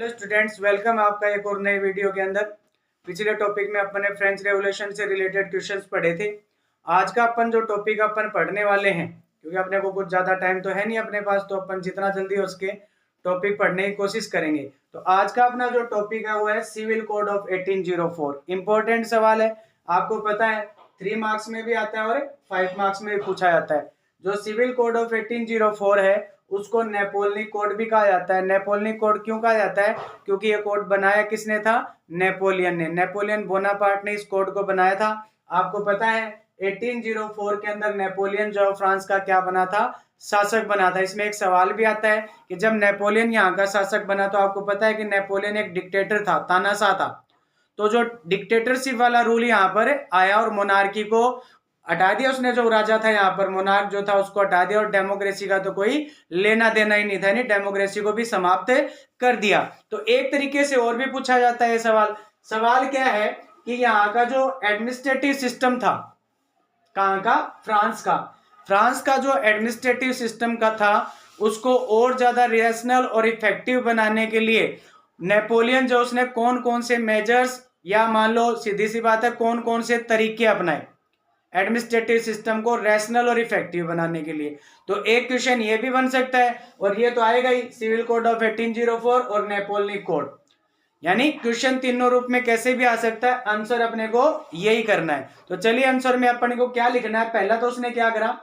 Hello students, welcome आपका एक और नए वीडियो के अंदर। पिछले टॉपिक में अपन ने फ्रेंच रेवोल्यूशन से रिलेटेड क्वेश्चंस पढ़े थे। आज का अपन जो टॉपिक अपन पढ़ने वाले हैं, क्योंकि अपने को कुछ ज़्यादा टाइम तो है नहीं अपने पास, तो अपन जितना जल्दी हो सके टॉपिक पढ़ने की कोशिश करेंगे। तो आज का अपना जो टॉपिक है वो है सिविल कोड ऑफ 1804। इंपॉर्टेंट सवाल है, आपको पता है 3 मार्क्स में भी आता है और 5 मार्क्स में भी पूछा जाता है। जो सिविल कोड ऑफ 1804 है उसको नेपोलियन कोड भी कहा जाता है। नेपोलियन कोड क्यों कहा जाता है? क्योंकि ये कोड बनाया किसने था? नेपोलियन ने। नेपोलियन बोनापार्ट ने इस कोड को बनाया था। आपको पता है 1804 के अंदर नेपोलियन जो फ्रांस का क्या बना था? शासक बना था। इसमें एक सवाल भी आता है कि जब नेपोलियन यहाँ का शासक बना तो आपको पता है कि नेपोलियन एक डिक्टेटर था, तानाशाह था। तो जो डिक्टेटरशिप वाला रूल यहाँ पर आया और मोनार्की को हटा दिया उसने। जो राजा था यहाँ पर, मोनार्क जो था, उसको हटा दिया और डेमोक्रेसी का तो कोई लेना देना ही नहीं था, नहीं डेमोक्रेसी को भी समाप्त कर दिया। तो एक तरीके से और भी पूछा जाता है सवाल। सवाल क्या है कि यहाँ का जो एडमिनिस्ट्रेटिव सिस्टम था, कहाँ का? फ्रांस का। फ्रांस का जो एडमिनिस्ट्रेटिव सिस्टम का था उसको और ज्यादा रेशनल और इफेक्टिव बनाने के लिए नेपोलियन जो उसने कौन कौन से मेजर्स, या मान लो सीधी सी बात है कौन कौन से तरीके अपनाए एडमिनिस्ट्रेटिव सिस्टम को रैशनल और इफेक्टिव बनाने के लिए। तो एक क्वेश्चन ये भी बन सकता है, और ये तो आएगा ही, सिविल कोड ऑफ 1804 और नेपोलियन कोड। यानी क्वेश्चन तीनों रूप में कैसे भी आ सकता है, आंसर अपने को यही करना है। तो चलिए आंसर में अपने को क्या लिखना है। पहला तो उसने क्या करा,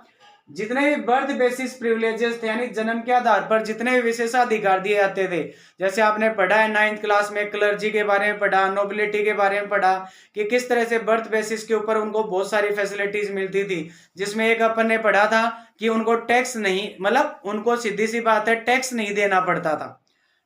जितने भी बर्थ बेसिस प्रिविलेजेस थे, यानी जन्म के आधार पर जितने भी विशेषाधिकार दिए जाते थे, जैसे आपने पढ़ा है 9th क्लास में क्लर्जी के बारे में पढ़ा, नोबिलिटी के बारे में पढ़ा कि किस तरह से बर्थ बेसिस के ऊपर उनको बहुत सारी फैसिलिटीज मिलती थी। जिसमें एक अपन ने पढ़ा था कि उनको टैक्स नहीं, मतलब उनको सीधी सी बात है टैक्स नहीं देना पड़ता था।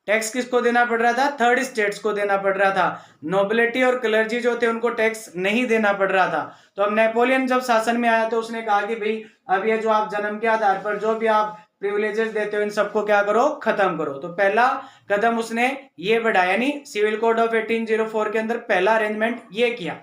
टैक्स किसको देना पड़ रहा था? थर्ड स्टेट्स को देना पड़ रहा था। नोबिलिटी और क्लर्जी जो थे उनको टैक्स नहीं देना पड़ रहा था। तो अब नेपोलियन जब शासन में आया तो उसने कहा कि भाई अब ये जो आप जन्म के आधार पर जो भी आप प्रिविलेजेस देते हो इन सबको क्या करो, खत्म करो। तो पहला कदम उसने ये बढ़ाया, यानी सिविल कोड ऑफ 1804 के अंदर पहला अरेंजमेंट ये किया।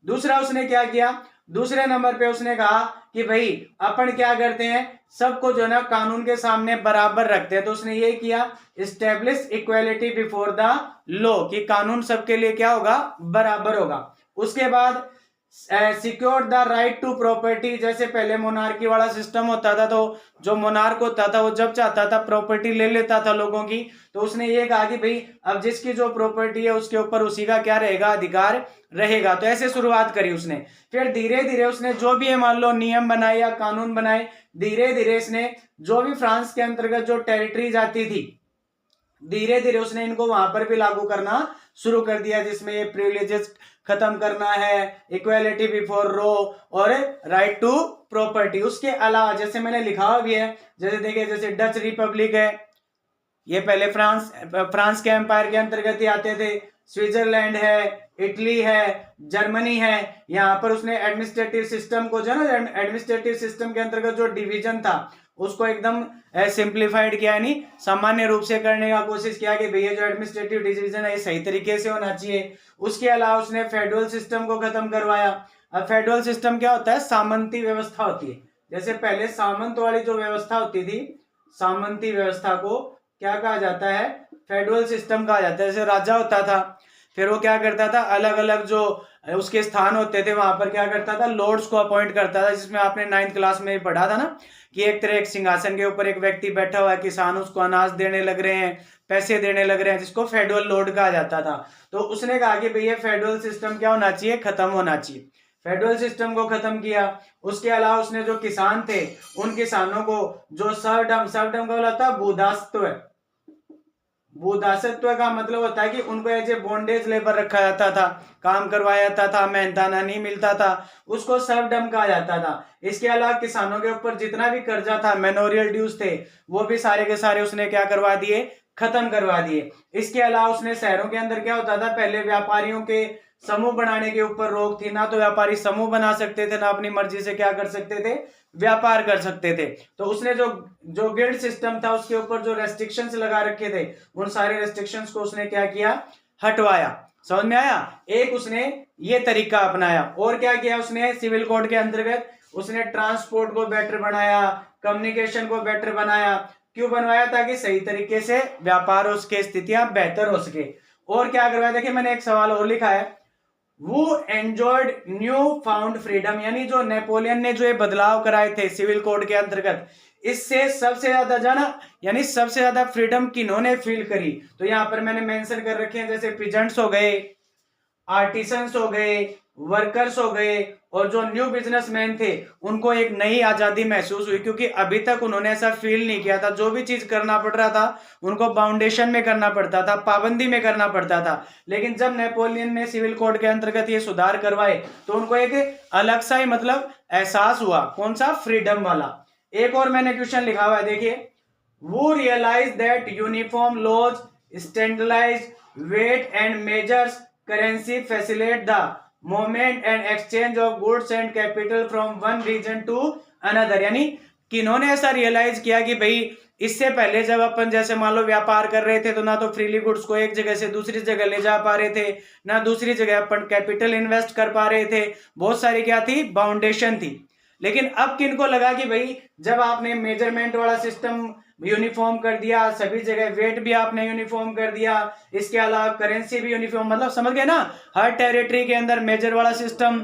दूसरा उसने क्या किया, दूसरे नंबर पे उसने कहा कि भाई अपन क्या करते हैं, सबको जो है ना कानून के सामने बराबर रखते हैं। तो उसने ये किया, establish equality before the law, कि कानून सबके लिए क्या होगा? बराबर होगा। उसके बाद secure the right to property. जैसे पहले मोनार्की वाला सिस्टम होता था, तो जो मोनार्क होता था वो जब चाहता था प्रॉपर्टी ले लेता था लोगों की। तो उसने ये कहा कि भाई अब जिसकी जो प्रॉपर्टी है उसके ऊपर उसी का क्या रहेगा? अधिकार रहेगा। तो ऐसे शुरुआत करी उसने। फिर धीरे धीरे उसने जो भी है मान लो नियम बनाए या कानून बनाए, धीरे धीरे इसने जो भी फ्रांस के अंतर्गत जो टेरिटरीज आती थी, धीरे धीरे उसने इनको वहां पर भी लागू करना शुरू कर दिया, जिसमें ये प्रिविलेजेस खत्म करना है, इक्वालिटी बिफोर लॉ और राइट टू प्रॉपर्टी। उसके अलावा जैसे मैंने लिखा हुआ भी है, जैसे देखिए जैसे डच रिपब्लिक है, ये पहले फ्रांस के एम्पायर के अंतर्गत ही आते थे। स्विट्जरलैंड है, इटली है, जर्मनी है। यहाँ पर उसने एडमिनिस्ट्रेटिव सिस्टम को जो है ना, एडमिनिस्ट्रेटिव सिस्टम के अंतर्गत जो डिवीजन था उसको एकदम सिंप्लीफाइड किया, यानी सामान्य रूप से करने का कोशिश किया कि भैया जो एडमिनिस्ट्रेटिव डिवीजन है ये सही तरीके से होना चाहिए। उसके अलावा उसने फेडरल सिस्टम को खत्म करवाया। अब फेडरल सिस्टम क्या होता है? सामंती व्यवस्था होती है। जैसे पहले सामंत वाली जो व्यवस्था होती थी, सामंती व्यवस्था को क्या कहा जाता है? फेडरल सिस्टम कहा जाता है। जैसे राजा होता था, फिर वो क्या करता था, अलग अलग जो उसके स्थान होते थे वहां पर क्या करता था? लॉर्ड्स को अपॉइंट करता था। जिसमें आपने 9th क्लास में पढ़ा था ना कि एक तरह एक सिंहासन के ऊपर एक व्यक्ति बैठा हुआ है, किसान उसको अनाज देने लग रहे हैं, पैसे देने लग रहे हैं, जिसको फेडरल लॉर्ड कहा जाता था। तो उसने कहा कि भैया फेडरल सिस्टम क्या होना चाहिए? खत्म होना चाहिए। फेडरल सिस्टम को खत्म किया। उसके अलावा उसने जो किसान थे उन किसानों को जो सर्वडम का बोला था भूदासत्व, भूदासत्व का मतलब होता है कि उनको एज ए बॉन्डेज लेबर रखा जाता था, काम करवाया जाता था, मेहनताना नहीं मिलता था, उसको सर्वडम कहा जाता था। इसके अलावा किसानों के ऊपर जितना भी कर्जा था, मेमोरियल ड्यूज थे, वो भी सारे के सारे उसने क्या करवा दिए? खत्म करवा दिए। इसके अलावा उसने शहरों के अंदर क्या होता था, पहले व्यापारियों के समूह बनाने के ऊपर रोक थी, ना तो व्यापारी समूह बना सकते थे, ना अपनी मर्जी से क्या कर सकते थे? व्यापार कर सकते थे। तो उसने जो जो गिल्ड सिस्टम था उसके ऊपर जो रेस्ट्रिक्शंस लगा रखे थे, उन सारे रेस्ट्रिक्शंस को उसने क्या किया? हटवाया। समझ में आया? एक उसने ये तरीका अपनाया। और क्या किया उसने सिविल कोड के अंतर्गत? उसने ट्रांसपोर्ट को बेटर बनाया, कम्युनिकेशन को बेटर बनाया। क्यों बनवाया? ताकि सही तरीके से व्यापार हो सके, स्थितियां बेहतर हो सके। और क्या करवाया? देखिए मैंने एक सवाल और लिखा है, वो एंजॉयड न्यू फाउंड फ्रीडम, यानी जो नेपोलियन ने जो ये बदलाव कराए थे सिविल कोड के अंतर्गत, इससे सबसे ज्यादा जाना यानी सबसे ज्यादा फ्रीडम किन्होंने फील करी? तो यहां पर मैंने मेंशन कर रखे हैं, जैसे पिजेंट्स हो गए, आर्टिसंस हो गए, वर्कर्स हो गए, और जो न्यू बिजनेसमैन थे उनको एक नई आजादी महसूस हुई, क्योंकि अभी तक उन्होंने ऐसा फील नहीं किया था। जो भी चीज करना पड़ रहा था उनको बाउंडेशन में करना पड़ता था, पाबंदी में करना पड़ता था। लेकिन जब नेपोलियन ने सिविल कोड के अंतर्गत ये सुधार करवाए तो उनको एक अलग सा ही मतलब एहसास हुआ, कौन सा? फ्रीडम वाला। एक और मैंने क्वेश्चन लिखा हुआ है, देखिए, वो realise that uniform laws, standardised weight and measures currency facilitate the movement and exchange of goods and capital from one region to another. यानी किन्होंने ऐसा रियलाइज किया कि भाई इससे पहले जब अपन जैसे मान लो व्यापार कर रहे थे तो ना तो फ्रीली गुड्स को एक जगह से दूसरी जगह ले जा पा रहे थे, ना दूसरी जगह अपन कैपिटल इन्वेस्ट कर पा रहे थे, बहुत सारी क्या थी? बाउंडेशन थी। लेकिन अब किनको लगा कि भाई जब आपने मेजरमेंट वाला सिस्टम यूनिफॉर्म कर दिया, सभी जगह वेट भी आपने यूनिफॉर्म कर दिया, इसके अलावा करेंसी भी यूनिफॉर्म, मतलब समझ गए ना, हर टेरिटरी के अंदर मेजर वाला सिस्टम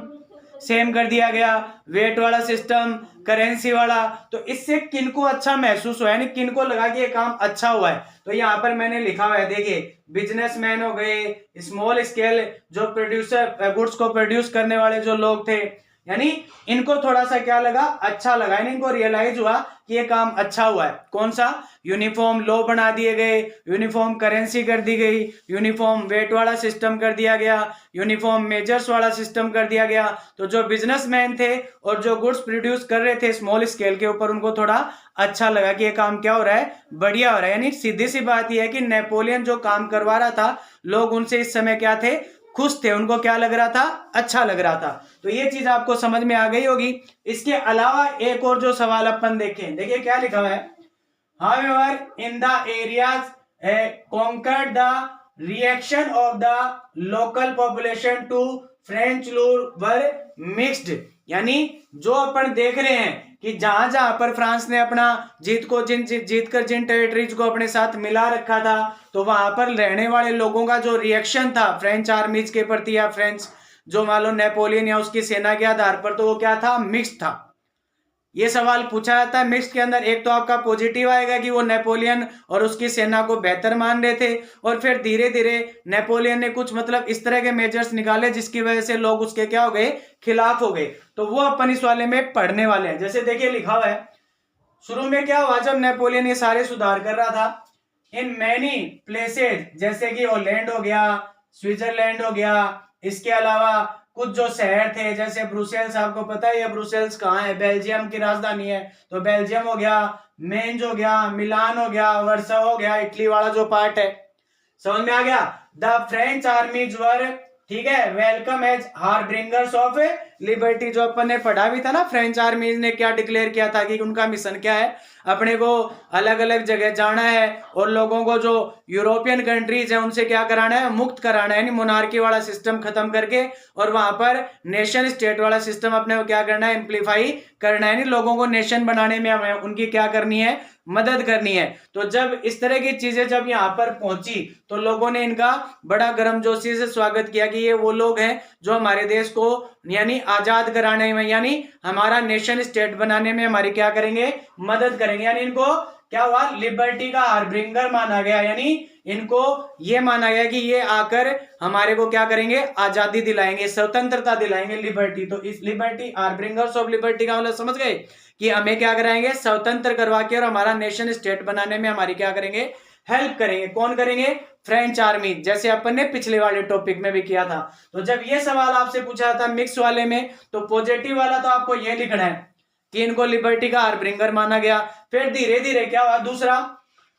सेम कर दिया गया, वेट वाला सिस्टम, करेंसी वाला, तो इससे किनको अच्छा महसूस हुआ, यानी किनको लगा कि ये काम अच्छा हुआ है? तो यहाँ पर मैंने लिखा हुआ है, देखिए, बिजनेसमैन हो गए, स्मॉल स्केल जो प्रोड्यूसर, गुड्स को प्रोड्यूस करने वाले जो लोग थे, यानी इनको थोड़ा सा क्या लगा? अच्छा लगा, यानी इनको रियलाइज हुआ कि ये काम अच्छा हुआ है। कौन सा? यूनिफॉर्म लॉ बना दिए गए, यूनिफॉर्म करेंसी कर दी गई, यूनिफॉर्म वेट वाला सिस्टम कर दिया गया, यूनिफॉर्म मेजर्स वाला सिस्टम कर दिया गया। तो जो बिजनेसमैन थे और जो गुड्स प्रोड्यूस कर रहे थे स्मॉल स्केल के ऊपर, उनको थोड़ा अच्छा लगा कि ये काम क्या हो रहा है? बढ़िया हो रहा है। यानी सीधी सी बात यह है कि नेपोलियन जो काम करवा रहा था, लोग उनसे इस समय क्या थे? खुश थे, उनको क्या लग रहा था? अच्छा लग रहा था। तो ये चीज आपको समझ में आ गई होगी। इसके अलावा एक और जो सवाल अपन देखें, देखिए क्या लिखा हुआ है, However, in the areas conquered, the reaction of the local population to French rule were mixed। यानी जो अपन देख रहे हैं कि जहां जहां पर फ्रांस ने अपना जीत कर जिन टेरिटरीज को अपने साथ मिला रखा था, तो वहां पर रहने वाले लोगों का जो रिएक्शन था फ्रेंच आर्मीज के प्रति, या फ्रेंच जो मान लो नेपोलियन या उसकी सेना के आधार पर, तो वो क्या था? मिक्स था। ये सवाल पूछा जाता है मिक्स के अंदर, एक तो आपका पॉजिटिव आएगा कि वो नेपोलियन और उसकी सेना को बेहतर मान रहे थे, और फिर धीरे धीरे नेपोलियन ने कुछ मतलब इस तरह के मेजर्स निकाले जिसकी वजह से लोग उसके क्या हो गए? खिलाफ हो गए। तो वो अपन इस वाले में पढ़ने वाले हैं। जैसे देखिए लिखा हुआ है, शुरू में क्या हुआ जब नेपोलियन ये सारे सुधार कर रहा था, इन मैनी प्लेसेज, जैसे कि हॉलैंड हो गया, स्विट्जरलैंड हो गया, इसके अलावा कुछ जो शहर थे जैसे ब्रुसेल्स, आपको पता है ये ब्रुसेल्स कहाँ है? बेल्जियम की राजधानी है, तो बेल्जियम हो गया, मेंज हो गया, मिलान हो गया, वर्सा हो गया, इटली वाला जो पार्ट है। समझ में आ गया? द फ्रेंच आर्मीज वर, ठीक है, वेलकम एज हार्बिंगर्स ऑफ लिबर्टी। जो अपन ने पढ़ा भी था ना, फ्रेंच आर्मीज ने क्या डिक्लेयर किया था कि उनका मिशन क्या है? अपने को अलग अलग जगह जाना है और लोगों को जो यूरोपियन कंट्रीज है उनसे क्या कराना है? मुक्त कराना है, यानी मोनार्की वाला सिस्टम खत्म करके, और वहां पर नेशन स्टेट वाला सिस्टम अपने को क्या करना है? इम्प्लीफाई करना है, यानी लोगों को नेशन बनाने में हमें उनकी क्या करनी है? मदद करनी है। तो जब इस तरह की चीजें जब यहाँ पर पहुंची तो लोगों ने इनका बड़ा गर्मजोशी से स्वागत किया कि ये वो लोग हैं जो हमारे देश को यानी आजाद कराने में, यानी हमारा नेशन स्टेट बनाने में हमारी क्या करेंगे? मदद करेंगे। यानी इनको क्या हुआ? लिबर्टी का हार्बिंगर माना गया, यानी इनको ये माना गया कि ये आकर हमारे को क्या करेंगे? आजादी दिलाएंगे, स्वतंत्रता दिलाएंगे, लिबर्टी। तो इस लिबर्टी, हार्बिंगर्स ऑफ लिबर्टी का मतलब समझ गए कि हमें क्या कराएंगे? स्वतंत्र करवा के और हमारा नेशन स्टेट बनाने में हमारी क्या करेंगे? हेल्प करेंगे। कौन करेंगे? फ्रेंच आर्मी, जैसे अपन ने पिछले वाले टॉपिक में भी किया था। तो जब ये सवाल आपसे पूछा था मिक्स वाले में, तो पॉजिटिव वाला तो आपको ये लिखना है कि इनको लिबर्टी का हार्बिंगर माना गया। फिर धीरे धीरे क्या हुआ? दूसरा,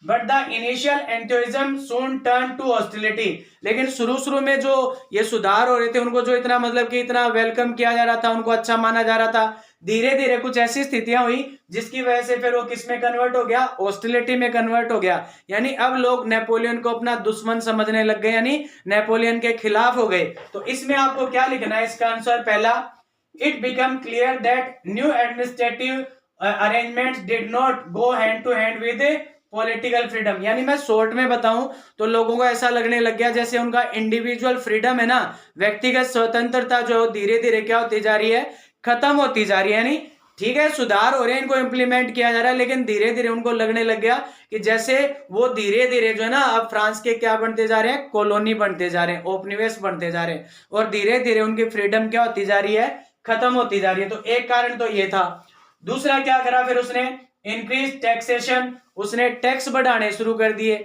but the initial enthusiasm soon turn to hostility. लेकिन शुरू में जो ये सुधार हो रहे थे, उनको जो इतना मतलब कि इतना वेलकम किया जा रहा था, उनको अच्छा माना जा रहा था, धीरे धीरे कुछ ऐसी स्थितियां हुई जिसकी वजह से फिर वो किस में कन्वर्ट हो गया? हॉस्टिलिटी में कन्वर्ट हो गया। यानी अब लोग नेपोलियन को अपना दुश्मन समझने लग गए, यानी नेपोलियन के खिलाफ हो गए। तो इसमें आपको क्या लिखना है? इसका आंसर पहला, it become clear that new administrative arrangements did not go hand to hand with political freedom. यानी मैं शॉर्ट में बताऊं तो लोगों को ऐसा लगने लग गया जैसे उनका इंडिविजुअल फ्रीडम है ना, व्यक्तिगत स्वतंत्रता जो धीरे धीरे क्या होती जा रही है, खत्म होती जा रही है। यानी ठीक है, सुधार हो रहे हैं, इनको इम्प्लीमेंट किया जा रहा है, लेकिन धीरे धीरे उनको लगने लग गया कि जैसे वो धीरे धीरे जो है ना अब फ्रांस के क्या बनते जा रहे हैं, कॉलोनी बनते जा रहे हैं, उपनिवेश बनते जा रहे हैं, और धीरे धीरे उनकी फ्रीडम क्या होती जा रही है, खत्म होती जा रही है। तो एक कारण तो ये था। दूसरा क्या करा फिर उसने, इंक्रीज टैक्सेशन, उसने टैक्स बढ़ाने शुरू कर दिए,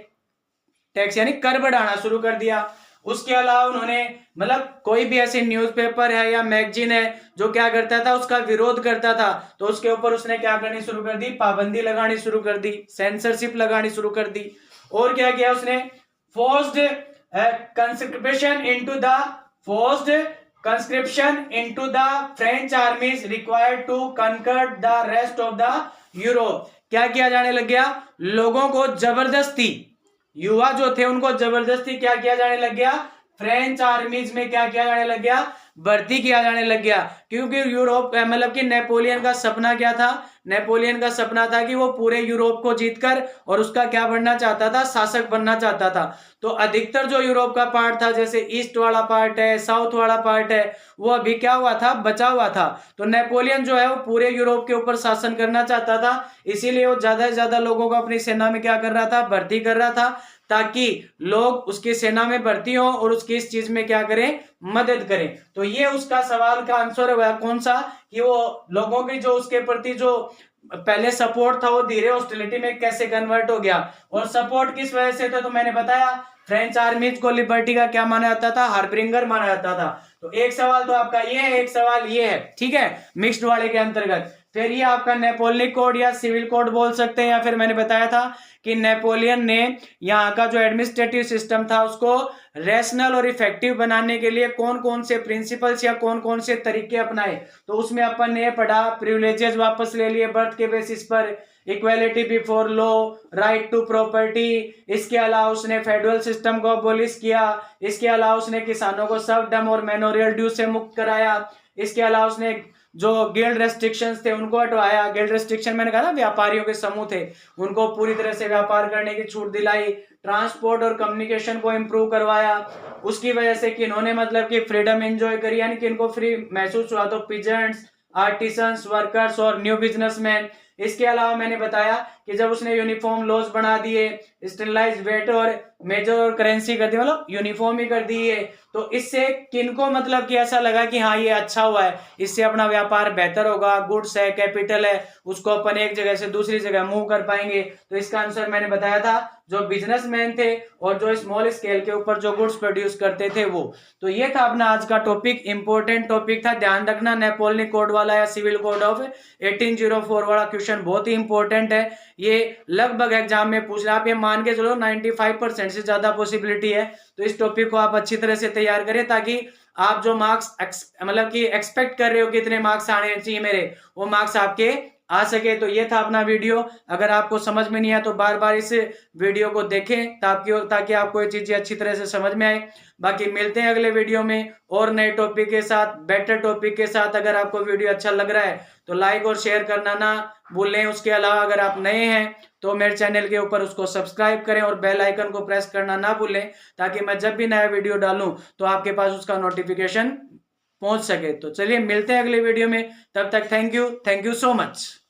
टैक्स यानी कर बढ़ाना शुरू कर दिया। उसके अलावा उन्होंने मतलब कोई भी ऐसे न्यूज़पेपर है या मैगजीन है जो क्या करता था, उसका विरोध करता था, तो उसके ऊपर उसने क्या करनी शुरू कर दी, पाबंदी लगानी शुरू कर दी, सेंसरशिप लगानी शुरू कर दी। और क्या किया उसने, forced conscription into the French armies required to conquer the rest of the Europe. क्या किया जाने लग गया, लोगों को जबरदस्ती, युवा जो थे उनको जबरदस्ती क्या किया जाने लग गया, फ्रेंच आर्मीज में क्या किया जाने लग गया, भर्ती किया जाने लग गया। क्योंकि यूरोप मतलब कि नेपोलियन का सपना क्या था, नेपोलियन का सपना था कि वो पूरे यूरोप को जीतकर और उसका क्या बनना चाहता था, शासक बनना चाहता था। तो अधिकतर जो यूरोप का पार्ट था, जैसे ईस्ट वाला पार्ट है, साउथ वाला पार्ट है, वो अभी क्या हुआ था, बचा हुआ था। तो नेपोलियन जो है वो पूरे यूरोप के ऊपर शासन करना चाहता था, इसीलिए वो ज्यादा से ज्यादा लोगों को अपनी सेना में क्या कर रहा था, भर्ती कर रहा था, ताकि लोग उसकी सेना में भर्ती हो और उसकी इस चीज में क्या करें, मदद करें। तो ये उसका सवाल का आंसर हुआ कौन सा, कि वो लोगों की जो उसके प्रति जो पहले सपोर्ट था वो धीरे हॉस्टिलिटी में कैसे कन्वर्ट हो गया। और सपोर्ट किस वजह से था, तो मैंने बताया फ्रेंच आर्मीज को लिबर्टी का क्या माना जाता था, हार्बिंगर माना जाता था। तो एक सवाल तो आपका ये है, एक सवाल ये है, ठीक है, मिक्स्ड वाले के अंतर्गत। फिर ये आपका नेपोलियन कोड या सिविल कोड बोल सकते हैं, या फिर मैंने बताया था कि नेपोलियन ने यहाँ का जो एडमिनिस्ट्रेटिव सिस्टम था उसको रैशनल और इफेक्टिव बनाने के लिए कौन कौन से प्रिंसिपल्स या कौन कौन से तरीके अपनाए। तो उसमें अपन ने पढ़ा, प्रिविलेजेस वापस ले लिए बर्थ के बेसिस पर, equality before law, right to property, इसके अलावा उसने फेडरल सिस्टम को अबोलिश किया, इसके अलावा उसने किसानों को सर्वडम और मैनोरियल ड्यू से मुक्त कराया, इसके अलावा उसने जो गिल्ड रेस्ट्रिक्शंस थे उनको हटवाया। गिल्ड रेस्ट्रिक्शन मैंने कहा ना, व्यापारियों के समूह थे, उनको पूरी तरह से व्यापार करने की छूट दिलाई। ट्रांसपोर्ट और कम्युनिकेशन को इम्प्रूव करवाया, उसकी वजह से कि इन्होंने मतलब कि फ्रीडम एंजॉय करी, यानी कि इनको फ्री महसूस हुआ। तो पीजेंट्स, आर्टिसंस, वर्कर्स और न्यू बिजनेसमैन। इसके अलावा मैंने बताया कि जब उसने यूनिफॉर्म लॉज बना दिए, स्टैंडर्डाइज वेट और मेजर और करेंसी कर दी, मतलब यूनिफॉर्म ही कर दी है, तो इससे किनको मतलब कि ऐसा लगा कि हाँ ये अच्छा हुआ है, इससे अपना व्यापार बेहतर होगा, गुड्स है, कैपिटल है, उसको अपन एक जगह से दूसरी जगह मूव कर पाएंगे। तो इसका आंसर मैंने बताया था, जो बिजनेसमैन थे और जो स्मॉल स्केल के ऊपर जो गुड्स प्रोड्यूस करते थे वो। तो ये था अपना आज का टॉपिक, इंपॉर्टेंट टॉपिक था, ध्यान रखना। नेपोलियन कोड वाला या सिविल कोड ऑफ 1804 वाला क्वेश्चन बहुत ही इंपॉर्टेंट है, ये लगभग एग्जाम में पूछ रहा, आप ये मान के चलो 95% से ज्यादा पॉसिबिलिटी है। तो इस टॉपिक को आप अच्छी तरह से तैयार करें, ताकि आप जो मार्क्स मतलब कि एक्सपेक्ट कर रहे हो कितने मार्क्स आने चाहिए मेरे, वो मार्क्स आपके आ सके। तो ये था अपना वीडियो, अगर आपको समझ में नहीं आया तो बार बार इस वीडियो को देखें ताकि आपको ये चीजें अच्छी तरह से समझ में आए। बाकी मिलते हैं अगले वीडियो में और नए टॉपिक के साथ, बेटर टॉपिक के साथ। अगर आपको वीडियो अच्छा लग रहा है तो लाइक और शेयर करना ना भूलें। उसके अलावा अगर आप नए हैं तो मेरे चैनल के ऊपर उसको सब्सक्राइब करें और बेल आइकन को प्रेस करना ना भूलें, ताकि मैं जब भी नया वीडियो डालूं तो आपके पास उसका नोटिफिकेशन पहुंच सके। तो चलिए मिलते हैं अगले वीडियो में, तब तक थैंक यू सो मच।